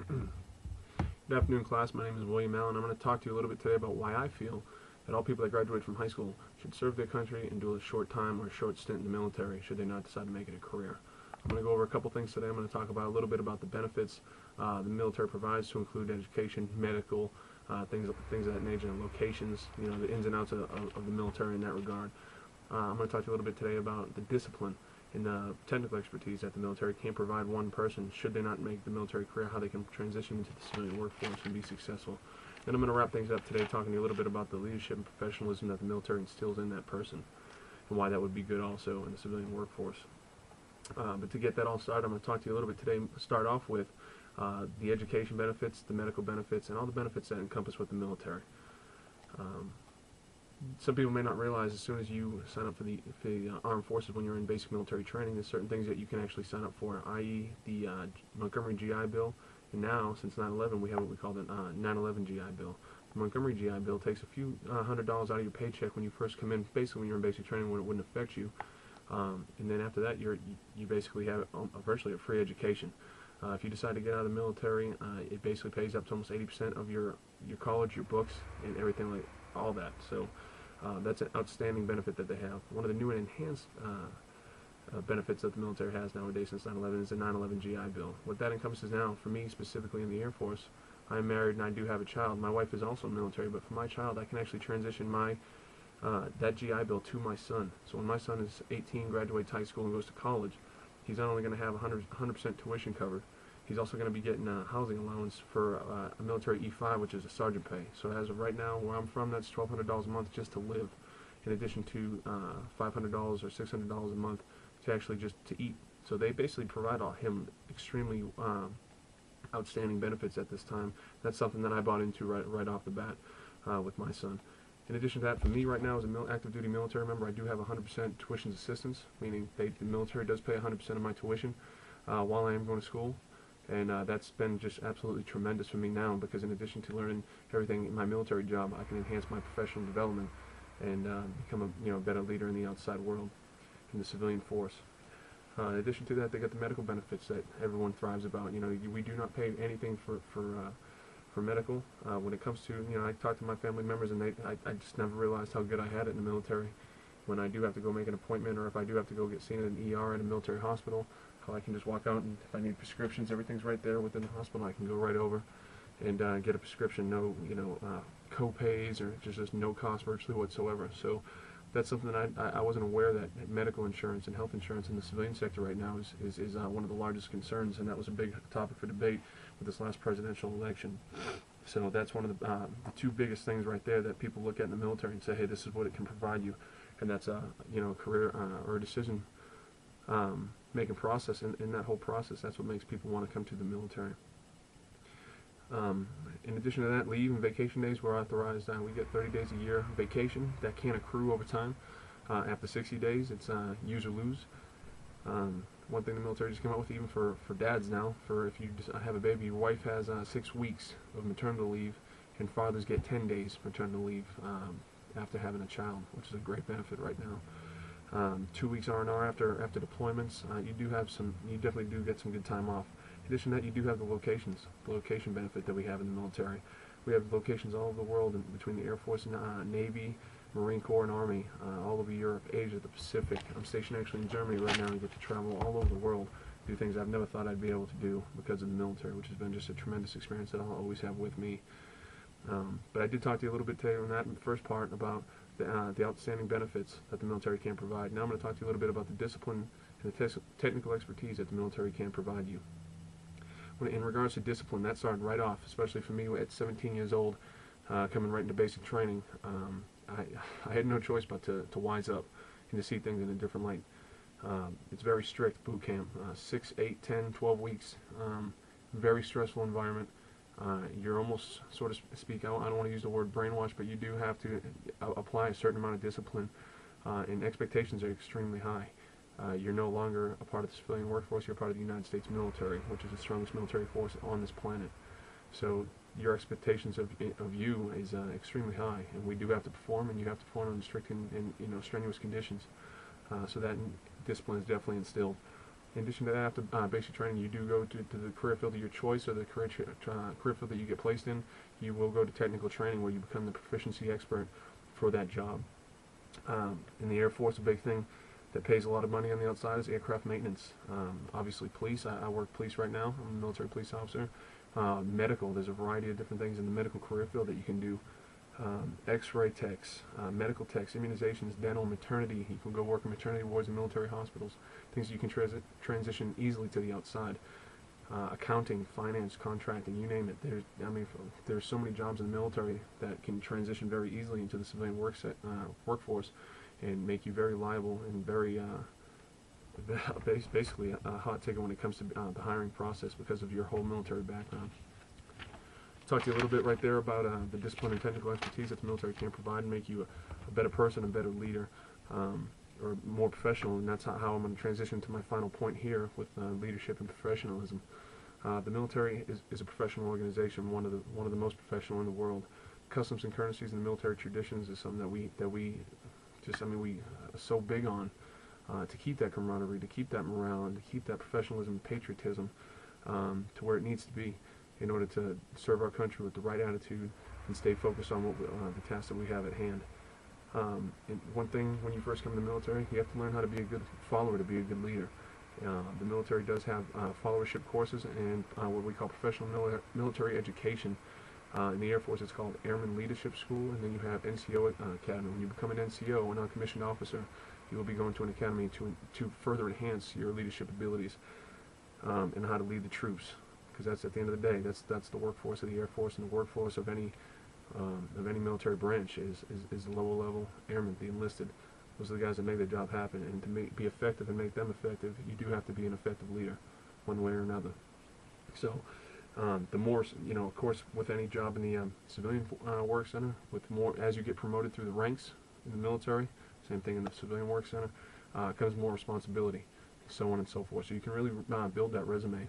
Good afternoon, class. My name is William Allen. I'm going to talk to you a little bit today about why I feel that all people that graduate from high school should serve their country and do a short time or a short stint in the military should they not decide to make it a career. I'm going to go over a couple things today. I'm going to talk about a little bit about the benefits the military provides, to include education, medical, things of that nature, and locations, the ins and outs of the military in that regard. I'm going to talk to you a little bit today about the discipline and technical expertise that the military can provide one person should they not make the military career, how they can transition into the civilian workforce and be successful. Then I'm going to wrap things up today talking to you a little bit about the leadership and professionalism that the military instills in that person and why that would be good also in the civilian workforce. But to get that all started, I'm going to talk to you a little bit today, start off with the education benefits, the medical benefits, and all the benefits that encompass with the military. Some people may not realize as soon as you sign up for the armed forces when you're in basic military training, there's certain things that you can actually sign up for, i.e. the Montgomery GI Bill, and now, since 9/11, we have what we call the 9/11 GI Bill. The Montgomery GI Bill takes a few $100s out of your paycheck when you first come in, basically when you're in basic training, when it wouldn't affect you, and then after that, you basically have virtually a free education. If you decide to get out of the military, it basically pays up to almost 80% of your college, your books, and everything like all that. So that's an outstanding benefit that they have. One of the new and enhanced benefits that the military has nowadays since 9/11 is the 9/11 GI Bill. What that encompasses now, for me specifically in the Air Force, I'm married and I do have a child. My wife is also military, but for my child, I can actually transition that GI Bill to my son. So when my son is 18, graduates high school, and goes to college, he's not only going to have 100% tuition covered, he's also going to be getting a housing allowance for a military E5, which is a sergeant pay. So as of right now, where I'm from, that's $1,200 a month just to live, in addition to $500 or $600 a month to actually just to eat. So they basically provide him extremely outstanding benefits at this time. That's something that I bought into right off the bat with my son. In addition to that, for me right now as an active duty military member, I do have 100% tuition assistance, meaning the military does pay 100% of my tuition while I am going to school. And that's been just absolutely tremendous for me now, because in addition to learning everything in my military job, I can enhance my professional development and become a better leader in the outside world, in the civilian force. In addition to that, they get the medical benefits that everyone thrives about. We do not pay anything for medical. When it comes to, I talk to my family members, and I just never realized how good I had it in the military. When I do have to go make an appointment, or if I do have to go get seen at an ER at a military hospital, how I can just walk out, and if I need prescriptions, everything's right there within the hospital. I can go right over and get a prescription, no co-pays, or just no cost virtually whatsoever. So that's something that I wasn't aware, that medical insurance and health insurance in the civilian sector right now is one of the largest concerns, and that was a big topic for debate with this last presidential election. So that's one of the two biggest things right there that people look at in the military and say, hey, this is what it can provide you, and that's a career or a decision making process. In that whole process, that's what makes people want to come to the military. In addition to that, leave and vacation days were authorized. We get 30 days a year vacation that can accrue over time. After 60 days, it's use or lose. One thing the military just came out with, even for dads now, for if you have a baby, your wife has 6 weeks of maternity leave, and fathers get 10 days maternity leave after having a child, which is a great benefit right now. 2 weeks R&R after deployments. You definitely do get some good time off. In addition to that, you do have the location benefit that we have in the military. We have locations all over the world, between the Air Force and Navy, Marine Corps, and Army, all over Europe, Asia, the Pacific. I'm stationed actually in Germany right now and get to travel all over the world, do things I've never thought I'd be able to do because of the military, which has been just a tremendous experience that I'll always have with me. But I did talk to you a little bit today on that first part about the outstanding benefits that the military can provide. Now I'm going to talk to you a little bit about the discipline and the technical expertise that the military can provide you. In regards to discipline, that started right off, especially for me at 17 years old, coming right into basic training. I had no choice but to wise up and to see things in a different light. It's very strict boot camp, 6, 8, 10, 12 weeks, very stressful environment. You're almost, so to speak, I don't want to use the word brainwash, but you do have to apply a certain amount of discipline, and expectations are extremely high. You're no longer a part of the civilian workforce, you're part of the United States military, which is the strongest military force on this planet. So your expectations of you is extremely high, and we do have to perform, and you have to perform under strict and strenuous conditions. So that discipline is definitely instilled. In addition to that, after basic training, you do go to the career field of your choice, or the career field that you get placed in. You will go to technical training, where you become the proficiency expert for that job. In the Air Force, a big thing that pays a lot of money on the outside is aircraft maintenance. Obviously, police. I work police right now. I'm a military police officer. Medical. There's a variety of different things in the medical career field that you can do. X-ray techs, medical techs, immunizations, dental, maternity. You can go work in maternity wards and military hospitals. Things you can transition easily to the outside. Accounting, finance, contracting, you name it. There's so many jobs in the military that can transition very easily into the civilian workforce and make you very liable and very basically a hot ticket when it comes to the hiring process because of your whole military background. Talk to you a little bit right there about the discipline and technical expertise that the military can provide and make you a better person, a better leader, or more professional, and that's how I'm going to transition to my final point here with leadership and professionalism. The military is a professional organization, one of the most professional in the world. Customs and courtesies and the military traditions is something that we are so big on to keep that camaraderie, to keep that morale, and to keep that professionalism and patriotism to where it needs to be, in order to serve our country with the right attitude and stay focused on the tasks that we have at hand. And one thing, when you first come to the military, you have to learn how to be a good follower, to be a good leader. The military does have followership courses and what we call professional military education. In the Air Force, it's called Airman Leadership School, and then you have NCO Academy. When you become an NCO, a non-commissioned officer, you will be going to an academy to further enhance your leadership abilities and how to lead the troops. Because that's, at the end of the day, that's the workforce of the Air Force, and the workforce of any military branch is the lower level airmen, the enlisted. Those are the guys that make the job happen, and to be effective and make them effective, you do have to be an effective leader, one way or another. So, the more, of course, with any job in the civilian work center, as you get promoted through the ranks in the military, same thing in the civilian work center, comes more responsibility, so on and so forth. So you can really build that resume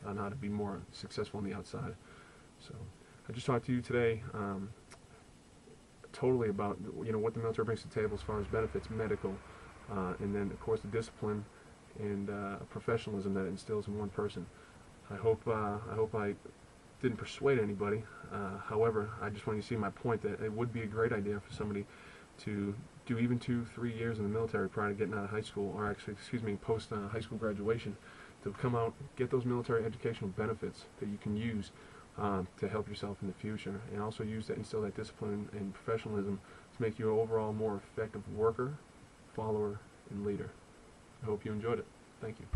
on how to be more successful on the outside. So I just talked to you today totally about what the military brings to the table as far as benefits, medical, and then of course the discipline and professionalism that it instills in one person. I hope I didn't persuade anybody. However, I just want you to see my point that it would be a great idea for somebody to do even 2-3 years in the military prior to getting out of high school, or actually, post high school graduation, to come out, get those military educational benefits that you can use to help yourself in the future, and also use that, instill that discipline and professionalism to make you an overall more effective worker, follower, and leader. I hope you enjoyed it. Thank you.